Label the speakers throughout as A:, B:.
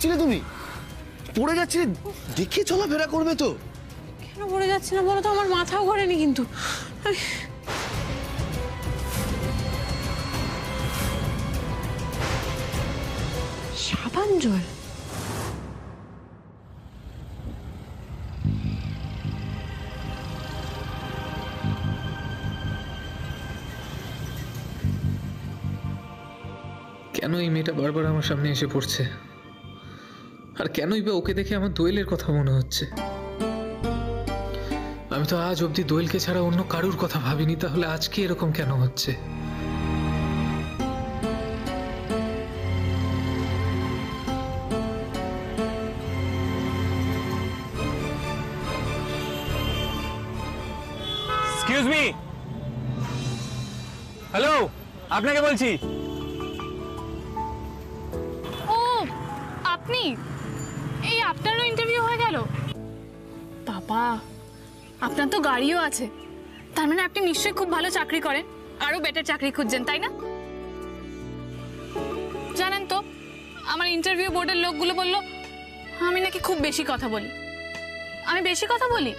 A: যাচ্ছিলে তুমি? পড়ে যাচ্ছিলে, দেখে চলাফেরা করবে তো।
B: কেন পড়ে যাচ্ছিলাম বলো তো? আমার মাথাও ঘোরেনি কিন্তু। সাবান জল?
C: কেন এই মেয়েটা বারবার আমার সামনে এসে পড়ছে? আর কেনই বা ওকে দেখে আমার দোয়েলের কথা মনে হচ্ছে? আমি তো আজ অবধি দোয়েলকে ছাড়া অন্য কারুর কথা ভাবিনি, তাহলে আজকে এরকম কেন হচ্ছে?
D: এক্সকিউজ মি, হ্যালো, আপনাকে বলছি।
E: ও আপনি? এই আপনারও ইন্টারভিউ হয়ে গেল? বাবা, আপনার তো গাড়িও আছে, তার মানে আপনি নিশ্চয়ই খুব ভালো চাকরি করেন, আরো বেটার চাকরি খুঁজছেন, তাই না? জানেন তো, আমার ইন্টারভিউ বোর্ডের লোকগুলো বলল আমি নাকি খুব বেশি কথা বলি। আমি বেশি কথা বলি?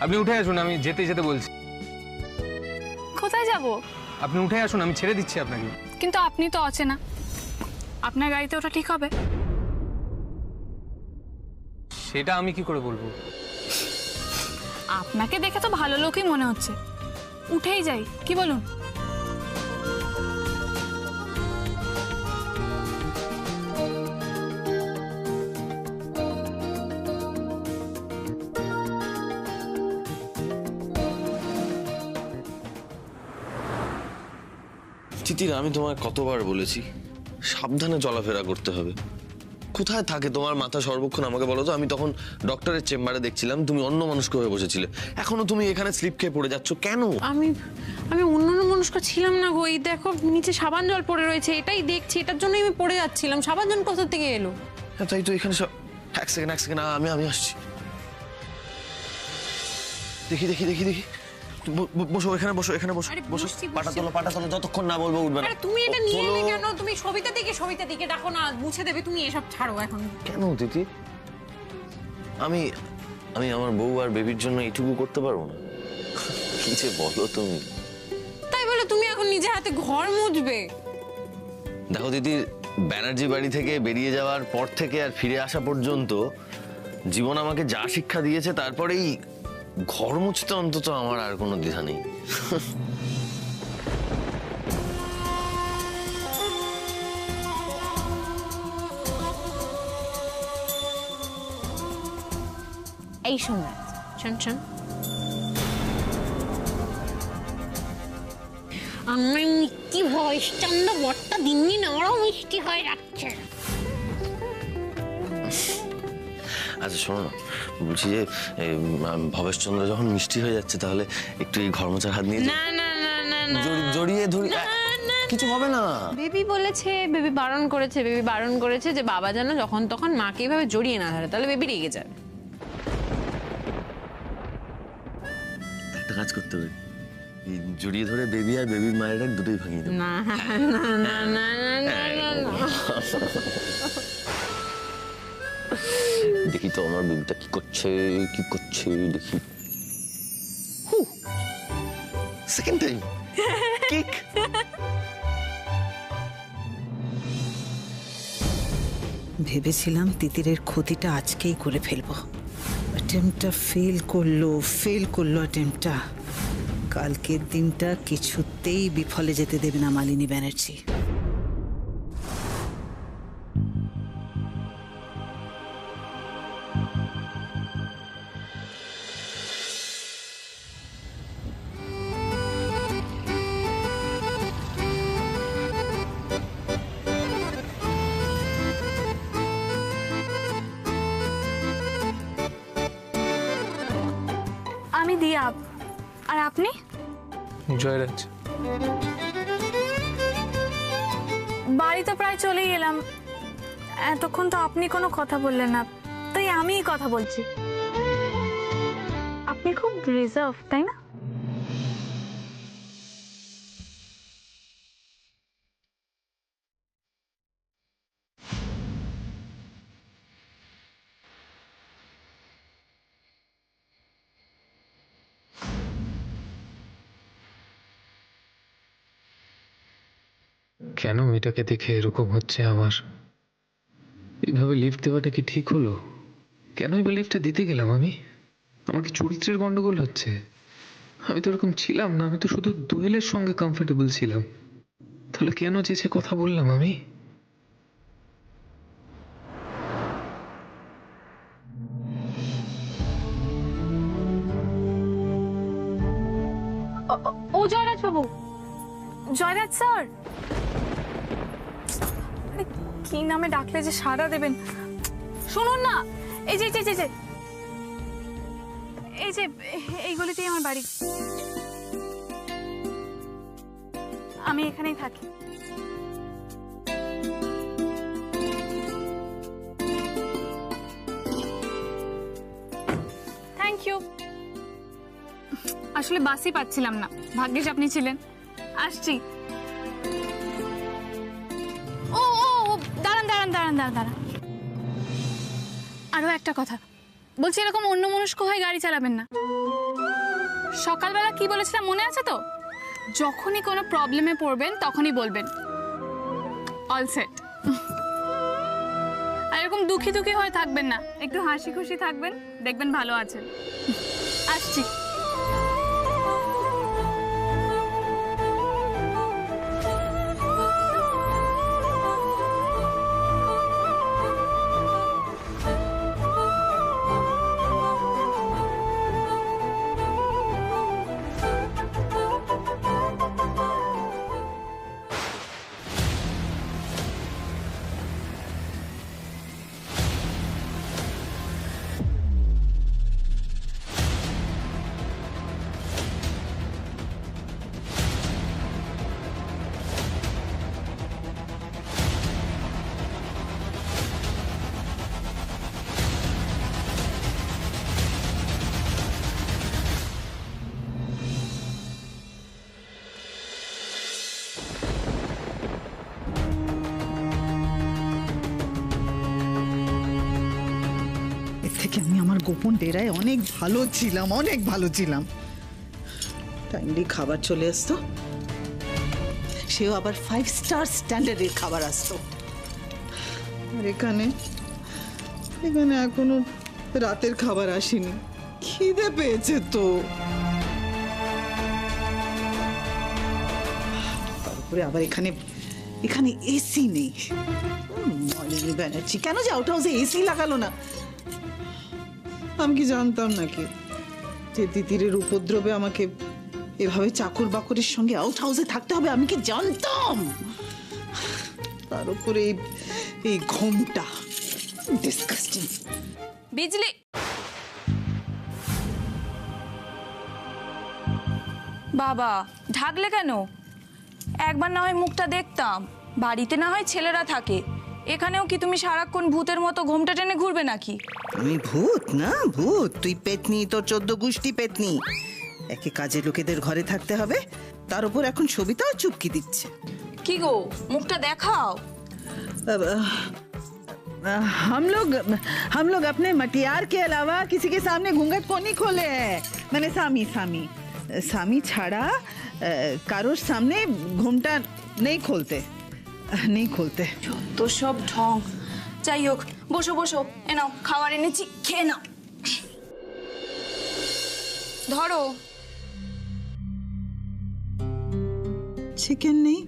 D: আপনি উঠে আসুন, আমি যেতে যেতে বলছি।
E: কোথায় যাব?
D: আপনি উঠে আসুন, আমি ছেড়ে দিচ্ছি আপনাকে।
E: কিন্তু আপনি তো অচেনা, আপনার গাড়িতে ওটা ঠিক হবে?
D: সেটা আমি কি করে বলবো?
E: আপনাকে দেখে তো ভালো লোকই মনে হচ্ছে, উঠেই যাই, কি বলুন?
A: তিতির, আমি তোমায় কতবার বলেছি সাবধানে চলাফেরা করতে হবে। কোথায় থাকে তোমার মাথা সর্বক্ষণ আমাকে বলো তো? আমি তখন ডক্টরের চেম্বারে দেখছিলাম তুমি অন্য মনস্ক হয়ে বসেছিলে, এখনো তুমি এখানে স্লিপ খেয়ে পড়ে যাচ্ছ কেন?
B: আমি অন্য মনস্ক ছিলাম না গো। এই দেখো নিচে সাবান জল পড়ে রয়েছে, এটাই দেখছি, এটার জন্যই আমি পড়ে যাচ্ছিলাম। সাবান জল কোথা থেকে এলো?
A: হ্যাঁ তাই তো, এখানে সব। এক সেকেন্ড, আমি আসছি। দেখি দেখি দেখি দেখি, বসো এখানে, বসো এখানে, বসো
B: আরে
A: বসো।
B: বসছি,
A: পাটা তোলো, যতক্ষণ না বলবো উঠবে না।
B: আরে তুমি এটা নিয়ে
A: তোলো।
B: এলে কেন? তুমি সবিতা দিকে ডাকো না, মুছে দেবে। তুমি এসব ছাড়ো এখন।
A: কেন তিতি? আমি আমি আমার বউ আর বেবির জন্য এইটুকু করতে পারবো না? কি যে বলো তুমি।
B: তাই বলে তুমি এখন নিজে হাতে ঘর মুছবে?
A: দেখো দিদি, ব্যানার্জি বাড়ি থেকে বেরিয়ে যাওয়ার পর থেকে আর ফিরে আসা পর্যন্ত জীবন আমাকে যা শিক্ষা দিয়েছে, তারপরেই ঘর মুছতে অন্তত আমার আর কোনো দ্বিধা নেই।
B: এই শোন শোন, আমার মিষ্টি ভয়েস চন্দ বটটা দিন দিন আরো মিষ্টি হয়ে যাচ্ছে।
A: আচ্ছা শোনো না, বলছি যে ভবেশচন্দ্র যখন মিষ্টি হয়ে যাচ্ছে, তাহলে একটু এই ঘর মোছার হাত নিয়ে
B: না না না না না,
A: জড়িয়ে ধরি। কিছু হবে না।
B: বেবি বলেছে, বেবি বারণ করেছে যে বাবা যেন যখন তখন মাকে এইভাবে জড়িয়ে না ধরে, তাহলে বেবি রেগে যাবে।
A: একটা কাজ করতে হবে, এই জড়িয়ে ধরে বেবি আর বেবির মায়ের দুটোই ভাঙিয়ে দেবো।
B: না না না না না না না।
A: দেখি তো আমার বেবিটা কি করছে দেখি। Second time kick.
F: ভেবেছিলাম তিতিরের ক্ষতিটা আজকেই করে ফেলবো। অ্যাটেম্পটা ফেল করলো অ্যাটেম্পটা। কালকের দিনটা কিছুতেই বিফলে যেতে দেবে না মালিনী ব্যানার্জি।
E: আমি দিয়া, আর আপনি?
C: জয়রাজ।
E: বাড়ি তো প্রায় চলেই এলাম, এতক্ষণ তো আপনি কোনো কথা বললেন না, তাই আমিই কথা বলছি। আপনি খুব রিজার্ভ, তাই না?
C: কেন মেয়েটাকে দেখে এরকম হচ্ছে আমার? এইভাবে লিফট দেওয়াটা কি ঠিক হলো? কেনই বা লিফটটা দিতে গেলাম আমি? আমার কি চরিত্রের গন্ডগোল হচ্ছে? আমি তো এরকম ছিলাম না, আমি তো শুধু দোয়েলের সঙ্গে কমফোর্টেবল ছিলাম। তাহলে কেন যেছে কথা বললাম আমি?
E: ও জয়রাজ বাবু, জয়রাজ স্যার, আরে কি নামে ডাকলে যে সাড়া দেবেন? শুনুন না, এই যে এই যে এই যে এই গলিতেই আমার বাড়ি, আমি এখানেই থাকি। Thank you. আসলে বাসই পাচ্ছিলাম না, ভাগ্যিস আপনি ছিলেন। আসছি। ও দাঁড়ান। আরো একটা কথা বলছি, এরকম অন্যমনস্ক হয়ে গাড়ি চালাবেন না। সকালবেলা কি বলেছিলাম মনে আছে তো? যখনই কোনো প্রবলেমে পড়বেন তখনই বলবেন অল সেট। আর এরকম দুঃখী হয়ে থাকবেন না, একটু হাসি খুশি থাকবেন, দেখবেন ভালো আছেন। আসছি।
F: থেকে আমি আমার গোপন ডেরায় অনেক ভালো ছিলাম। টাইমলি খাবার চলে আসতো, সেও আবার 5 স্টার স্ট্যান্ডার্ডের খাবার আসতো। আর এখানে এখনো রাতের খাবার আসেনি। খিদে পেয়েছে তো। তারপরে আবার এখানে এসি নেই। মালিনী ব্যানার্জি কেন যে আউট হাউসে এসি লাগালো না? আমি কি জানতাম নাকি যে তিতিরের উপদ্রবে আমাকে এভাবে চাকর বাকরের সঙ্গে আউট হাউসে থাকতে হবে? আমি কি জানতাম? তার উপরে এই ঘুমটা ডিসকাস্টিং।
G: বিজলি, বাবা ঢাকলে কেন? একবার না হয় মুখটা দেখতাম। বাড়িতে না হয় ছেলেরা থাকে, এখানেও কি তুমি সারাক্ষণ ভূতের মতো ঘোমটা টেনে ঘুরবে নাকি?
F: আমি ভূত না ভূত, তুই পেতনি, তোর 14 গোষ্ঠী পেতনি। একে কাজে লোকেদের ঘরে থাকতে হবে, তার উপর এখন সবিতাও চুপকি দিচ্ছে।
G: কি গো, মুখটা দেখাও।
F: हम लोग अपने मटियार के अलावा किसी के सामने घूंघट को नहीं खोले हैं। मैंने स्वामी छाड़ा कारोर सामने घूमटा नहीं खोलते।
G: তো সব ঢং। যাই হোক, বসো বসো, এ নাও খাবার এনেছি, খেয়ে নাও। ধরো।
F: चिकन नहीं,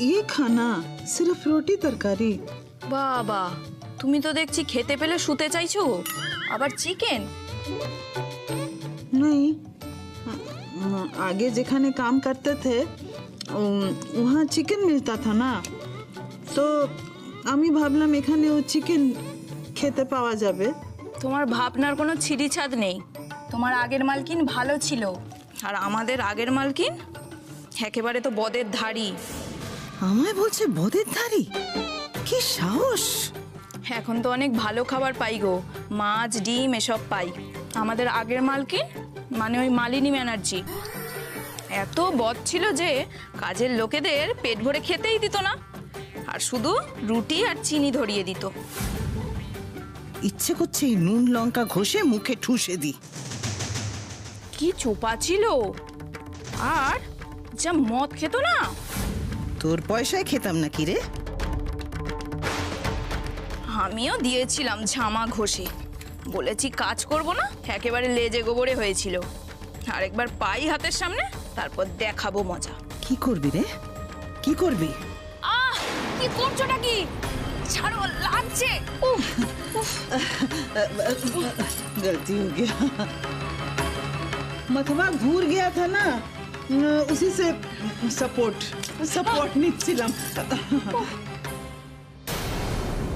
F: ये खाना सिर्फ रोटी तरकारी।
G: বাবা, তুমি তো দেখছি খেতে পেলে শুতে চাইছো, আবার চিকেন?
F: नहीं, आगे যেখানে काम करते थे वहाँ चिकन मिलता था ना, तो আমি ভাবলাম এখানেও চিকেন খেতে পাওয়া যাবে।
G: তোমার ভাবনার কোনো ছিঁড়ি ছাদ নেই। তোমার আগের মালকিন ভালো ছিল, আর আমাদের আগের মালকিন একেবারে তো বদের ধাড়ি।
F: আমায় বলছে বদের ধাড়ি? কি সাহস!
G: এখন তো অনেক ভালো খাবার পাই গো, মাছ ডিম এসব পাই। আমাদের আগের মালকিন মানে ওই মালিনী ব্যানার্জি এত বদ ছিল যে কাজের লোকেদের পেট ভরে খেতেই দিত না, আর শুধু রুটি আর চিনি ধরিয়ে দিত।
F: ইচ্ছে করছে এই নুন লঙ্কা ঘষে মুখে ঠুসে দি।
G: কি চোপা ছিল, আর যা মদ খেত না,
F: তোর পয়সায় খেতাম নাকি রে?
G: আমিও দিয়েছিলাম ঝামা ঘষে, বলেছি কাজ করব না, একেবারে লেজে গোবরে হয়েছিল। আরেকবার পাই হাতের সামনে, তারপর দেখাবো মজা।
F: কি করবি রে, কি করবি?
G: আহ, কি করছোটা কি? ছাড়ো, লাগছে। উফ, উফ।
F: गलती हो गया, मथवा घूर गया था ना, उसी से सपोर्ट নিচ্ছিলাম।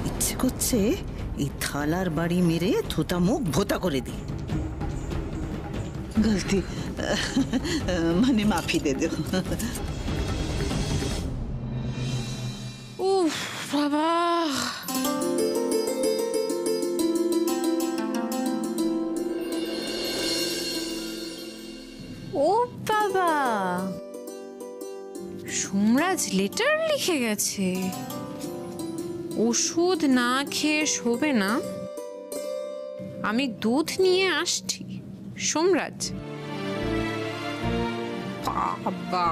F: ইচ্ছে করছে এই থালার বাড়ি মেরে থুতা মুখ ভোতা করে দি। গলতি, মানে মাফি দে দে।
B: উফ বাবা, ও বাবা, সোমরাজ লেটার লিখে গেছে। ওষুধ না খেয়ে শোবে না, আমি দুধ নিয়ে আসছি। সোমরাজ, বাবা,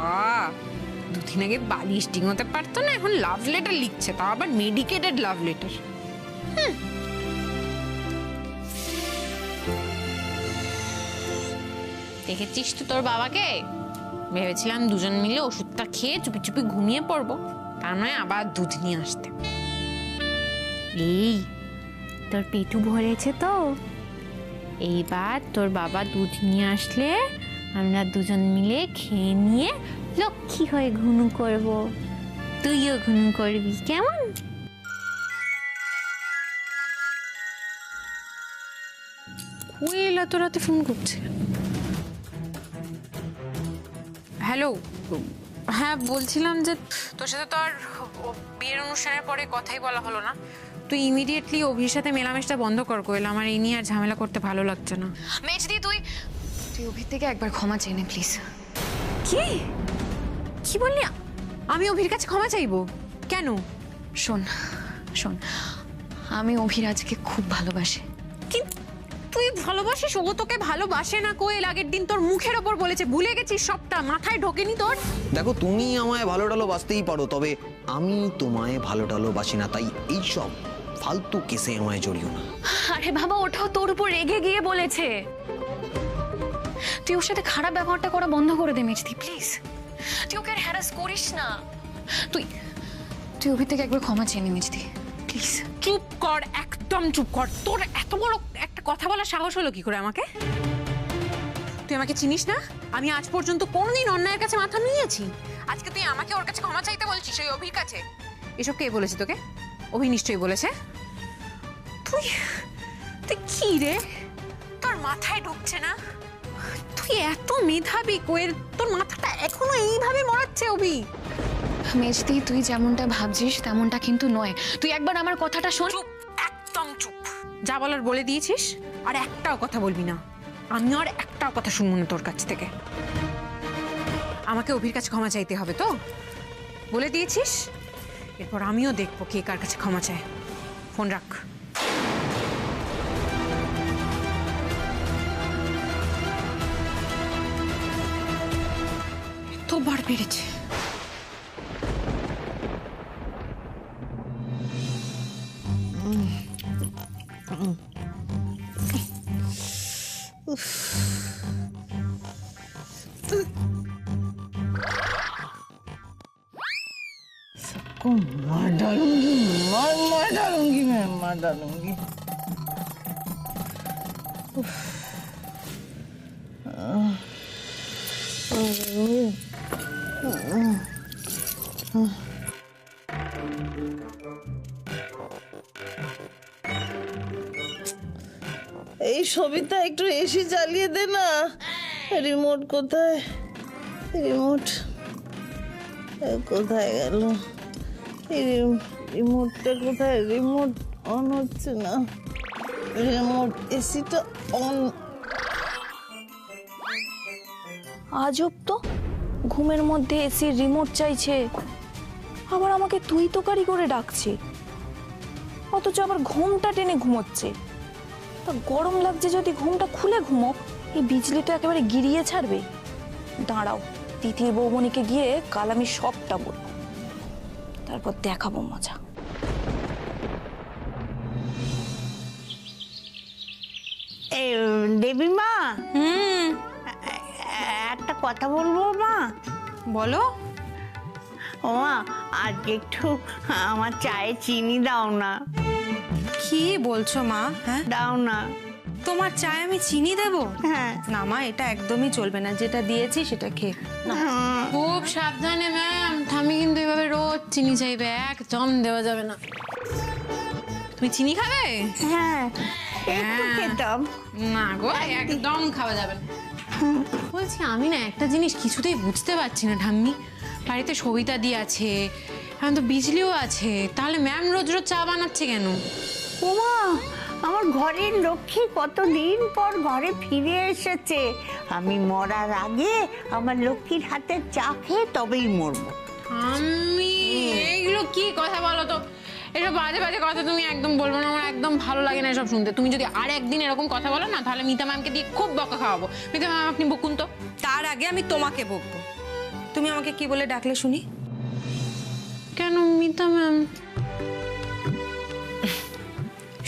B: দুদিন আগে বালিশ ডিঙোতে পারতো না, এখন লাভ লেটার লিখছে, তাও আবার মেডিকেটেড লাভ লেটার। দেখেছিস তো তোর বাবাকে? ভেবেছিলাম দুজন মিলে ওষুধটা খেয়ে চুপি চুপি ঘুমিয়ে পড়বো, তার নয় আবার দুধ নিয়ে আসতে। এই, তোর পেটু ভরেছে তো? এইবার তোর বাবা দুধ নিয়ে আসলে আমরা দুজন মিলে খেয়ে নিয়ে লক্ষ্মী হয়ে ঘুনু করব। তুইও ঘুনু করবি, কেমন? কোয়েল এত রাতে ফোন করছে। হ্যালো, হ্যাঁ বলছিলাম যে তোর সাথে তো আর বিয়ের অনুষ্ঠানের পরে কথাই বলা হলো না। তুই ইমিডিয়েটলি অভির সাথে মেলামেশটা বন্ধ কর কোয়েল, আমার এই নিয়ে আর ঝামেলা করতে ভালো লাগছে না।
H: মেজদি, তুই অভির থেকে একবার ক্ষমা চেয়ে নে প্লিজ।
B: কি কি বললি? আমি অভির কাছে ক্ষমা চাইবো কেন?
H: শোন শোন, আমি অভিরাজকে খুব ভালোবাসি।
B: কি তুই ভালোবাসিস? ও তোকে ভালোবাসে না কোয়েল, আগের দিন তোর মুখের ওপর বলেছে, ভুলে গেছিস সবটা? মাথায় ঢোকেনি তোর?
I: দেখো, তুমি আমায় ভালো টালো বাসতেই পারো, তবে আমি তোমায় ভালো টালো বাসি না, তাই এইসব ফালতু কেসে আমায় জড়িও না।
H: আরে বাবা, ওটাও তোর উপর রেগে গিয়ে বলেছে। তুই ওর সাথে খারাপ ব্যবহারটা করা বন্ধ করে দে মেজদি, প্লিজ। তুই ওকে আর হ্যারাস করিস না। তুই অভির থেকে একবার ক্ষমা চেয়ে নে মেজদি, প্লিজ।
B: চুপ কর, একদম চুপ কর। তোর এত বড় একটা কথা বলার সাহস হলো কি করে আমাকে? তুই আমাকে চিনিস না? আমি আজ পর্যন্ত কোনোদিন অন্যায়ের কাছে মাথা নুইয়েছি? আজকে তুই আমাকে ওর কাছে ক্ষমা চাইতে বলছিস, ওই অভির কাছে? এসব কে বলেছে তোকে? অভি নিশ্চয়ই বলেছে। তুই তুই কি রে, তোর মাথায় ঢুকছে না? তুই এত মেধাবী কোয়েল, তোর মাথাটা এখনো এইভাবে মরাচ্ছে অভি।
H: মেজদি, তুই যেমনটা ভাবছিস তেমনটা কিন্তু নয়। তুই একবার আমার কথাটা শোন।
B: চুপ, একদম চুপ। যা বলার বলে দিয়েছিস, আর একটাও কথা বলবি না। আমি আর একটাও কথা শুনবো না তোর কাছ থেকে। আমাকে অভির কাছে ক্ষমা চাইতে হবে তো? বলে দিয়েছিস, এরপর আমিও দেখবো কে কার কাছে ক্ষমা চায়। ফোন রাখ। এতবার বেড়েছে।
F: को मार डालूंगी, मार डालूंगी, मैं मार डालूंगी। এই সবিতা, একটু এসি জ্বালিয়ে দে না। রিমোট কোথায়? রিমোট কোথায় গেল? রিমোটটা কোথায়? রিমোট অন হচ্ছে না। রিমোট, এসিটা অন।
G: আজব তো, ঘুমের মধ্যে এসির রিমোট চাইছে, আবার আমাকে তুই তোকারি করে ডাকছে, অথচ আবার ঘুমটা টেনে ঘুমোচ্ছে। তা গরম লাগছে যদি ঘুমটা খুলে ঘুমোক, এই বিজলি তো একেবারে গিরিয়ে ছাড়বে। দাঁড়াও, তিথির বৌমনিকে গিয়ে কাল আমি সবটা বলবো। তারপর দেখাবো মজা।
J: এই দেবী মা, একটা কথা বলবো মা?
B: বলো।
J: ও মা, আজকে একটু আমার চায়ে চিনি দাও না।
B: কি বলছো মা? হ্যাঁ,
J: দাও না।
B: তোমার চায় আমি চিনি দেবো?
J: হ্যাঁ।
B: না মা, এটা একদমই চলবে না, যেটা দিয়েছি সেটা খেয়ে। খুব সাবধানে ম্যাম, ঠামি কিন্তু এভাবে রোজ চিনি চাইবে, একদম দেওয়া যাবে না। তুমি চিনি খাবে?
J: হ্যাঁ, একটু
B: হ্যাঁ।
J: খেতাম।
B: না গো, একদম খাওয়া যাবে না। বলছি আমি না একটা জিনিস কিছুতেই বুঝতে পারছি না ঠাম্মি, বাড়িতে সবিতা দি আছে, এখন তো বিজলিও আছে, তাহলে ম্যাম রোজ রোজ চা বানাচ্ছে কেন?
J: ও মা, আমার ঘরের লক্ষ্মী কতদিন পর ঘরে ফিরে এসেছে। আমি মরার আগে আমার লক্ষ্মীর হাতের চা খেয়ে তবেই মরবো।
B: আমি এইগুলো কি কথা বলো তো? এসব বাজে বাজে কথা তুমি একদম বলবো না, আমার একদম ভালো লাগে না এসব শুনতে। তুমি যদি আর একদিন এরকম কথা বলো না, তাহলে মিতা ম্যামকে দিয়ে খুব বকা খাওয়াবো। মিতা ম্যাম আপনি বকুন তো। তার আগে আমি তোমাকে বকবো। তুমি আমাকে কি বলে ডাকলে শুনি? কেন মিতা ম্যাম?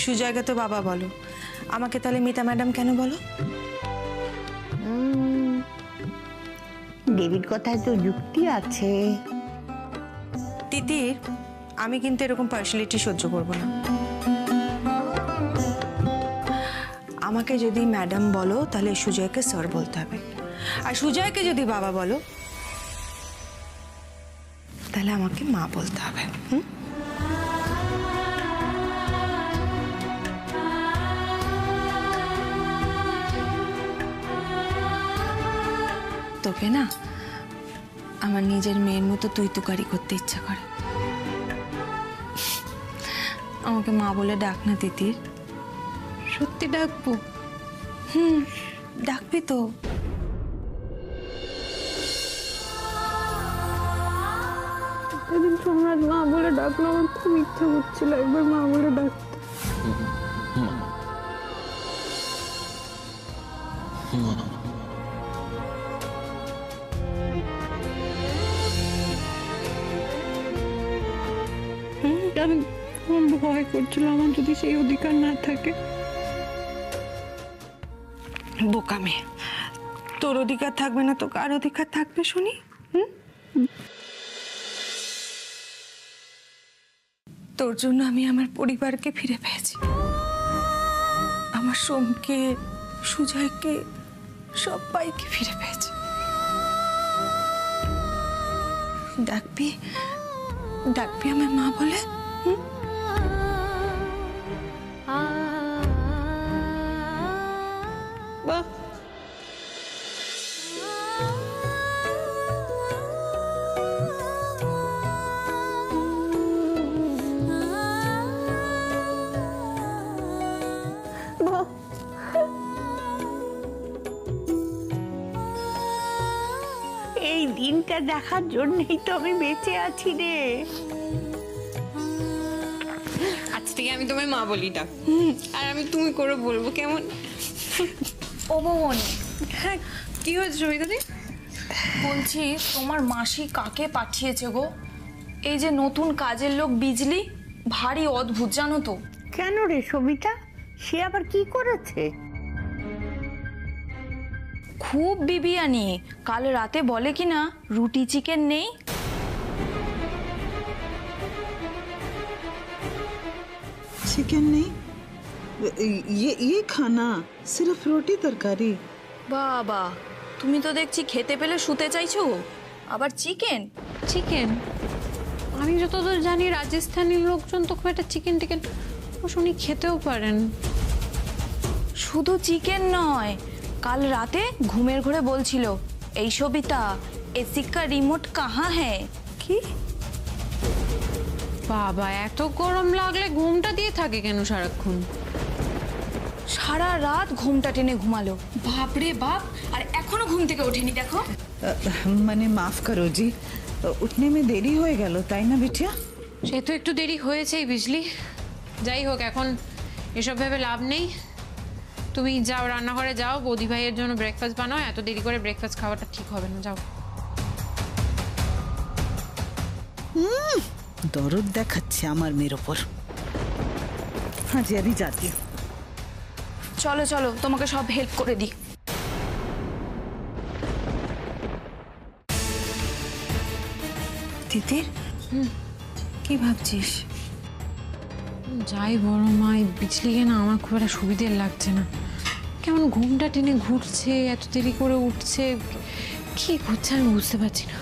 B: সুজয়কে তো বাবা বলো, আমাকে তাহলে মিতা ম্যাডাম কেন বলো?
J: দেবীর কথায় তো যুক্তি আছে।
B: তিতির, আমি কিন্তু এরকম পার্সিয়ালিটি সহ্য করবো না। আমাকে যদি ম্যাডাম বলো তাহলে সুজয়কে স্যার বলতে হবে, আর সুজয়কে যদি বাবা বলো তাহলে আমাকে মা বলতে হবে। তোকে না আমার নিজের মেয়ের মতো তুই তুকারি করতে ইচ্ছা করে। আমাকে মা বলে ডাক না তিতির। সত্যি ডাকবো? ডাকবি তো?
K: সেদিন সোমনাথ মা বলে ডাকলো, আমার খুব ইচ্ছা করছিল একবার মা বলে ডাকতে। আমি ভয় করছিল আমার যদি সেই অধিকার না থাকে।
B: বোকা মেয়ে, তোর অধিকার থাকবে না তো কার অধিকার থাকবে শুনি? তোর জন্য আমি আমার পরিবারকে ফিরে পেয়েছি, আমার সোমকে, সুজয়কে, সবাইকে ফিরে পেয়েছি। ডাকবি ডাকবি আমার মা বলে? বাহ,
J: এই দিনটা দেখার জন্যই তো আমি বেঁচে আছি রে।
B: আজ থেকে আমি তোমায় মা বলি ডাক, আর আমি তুমি করে বলবো, কেমন?
G: ও বোন,
B: হ্যাঁ, কি হয়েছে সবিতাদি?
G: বলছি তোমার মাসি কাকে পাঠিয়েছে গো? এই যে নতুন কাজের লোক বিজলি, ভারী অদ্ভুত জানো তো।
J: কেন রে সবিতা, সে আবার কি করেছে?
G: খুব বিবিয়ানি, কাল রাতে বলে কিনা রুটি চিকেন নেই।
F: चिकन नहीं, ये खाना सिर्फ रोटी तरकारी।
G: বাবা, তুমি তো দেখছি খেতে পেলে শুতে চাইছো, আবার চিকেন।
B: চিকেন? আমি যতদূর জানি রাজস্থানী লোকজন তো খুব একটা চিকেন টিকেন ও শুনি খেতেও পারেন।
G: শুধু চিকেন নয়, কাল রাতে ঘুমের ঘরে বলছিল, এই সবিতা এসি কা রিমোট কাহা হ্যায়।
B: কি বাবা, এত গরম লাগলে ঘুমটা দিয়ে থাকে কেন সারাক্ষণ?
G: সারা রাত ঘুমটা টেনে ঘুমালো, বাপরে বাপ, আর এখনো ঘুম থেকে ওঠেনি দেখো।
F: मैंने माफ करो जी, उठने में देरी हो गया ताई ना बिटिया?
B: সে তো একটু দেরি হয়েছেই বিজলি। যাই হোক, এখন এসব ভেবে লাভ নেই। তুমি যাও, রান্নাঘরে যাও, বৌদি ভাইয়ের জন্য ব্রেকফাস্ট বানাও। এত দেরি করে ব্রেকফাস্ট খাওয়াটা ঠিক হবে না, যাও।
F: দরদ দেখাচ্ছে আমার মেয়ের ওপর। আমি যাচ্ছি।
G: চলো চলো, তোমাকে সব হেল্প করে দিই।
B: তিতির, কি ভাবছিস? যাই বড় মা, এই বিজলিকে না আমার খুব একটা সুবিধের লাগছে না। কেমন ঘুমটা টেনে ঘুরছে, এত দেরি করে উঠছে, কি করছে আমি বুঝতে পারছি না।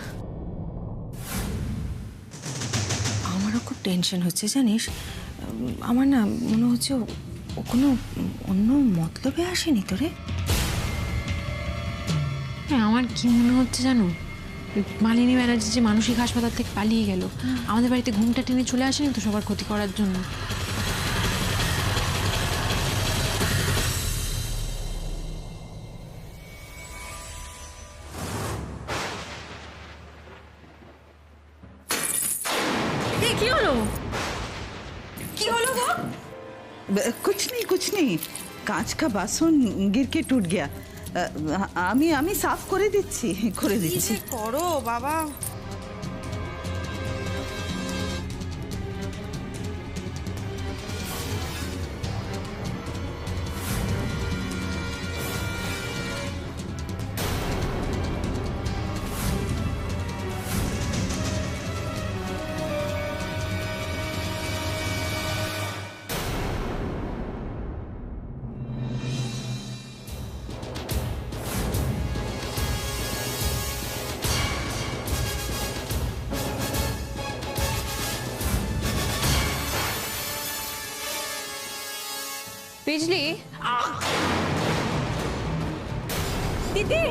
L: আমারও খুব টেনশন হচ্ছে জানিস। আমার না মনে হচ্ছে ও কোনো অন্য মতলবে আসেনি তোরে।
B: হ্যাঁ, আমার কি মনে হচ্ছে জানো, মালিনী ব্যানার্জি যে মানসিক হাসপাতাল থেকে পালিয়ে গেল, আমাদের বাড়িতে ঘুমটা টেনে চলে আসেনি তো সবার ক্ষতি করার জন্য।
L: কি হলো? কি হলো গো?
F: कुछ नहीं, कांच का बासन गिर के टूट गया। আমি সাফ করে দিচ্ছি।
L: করো বাবা।
B: বিজলি,
L: দিদি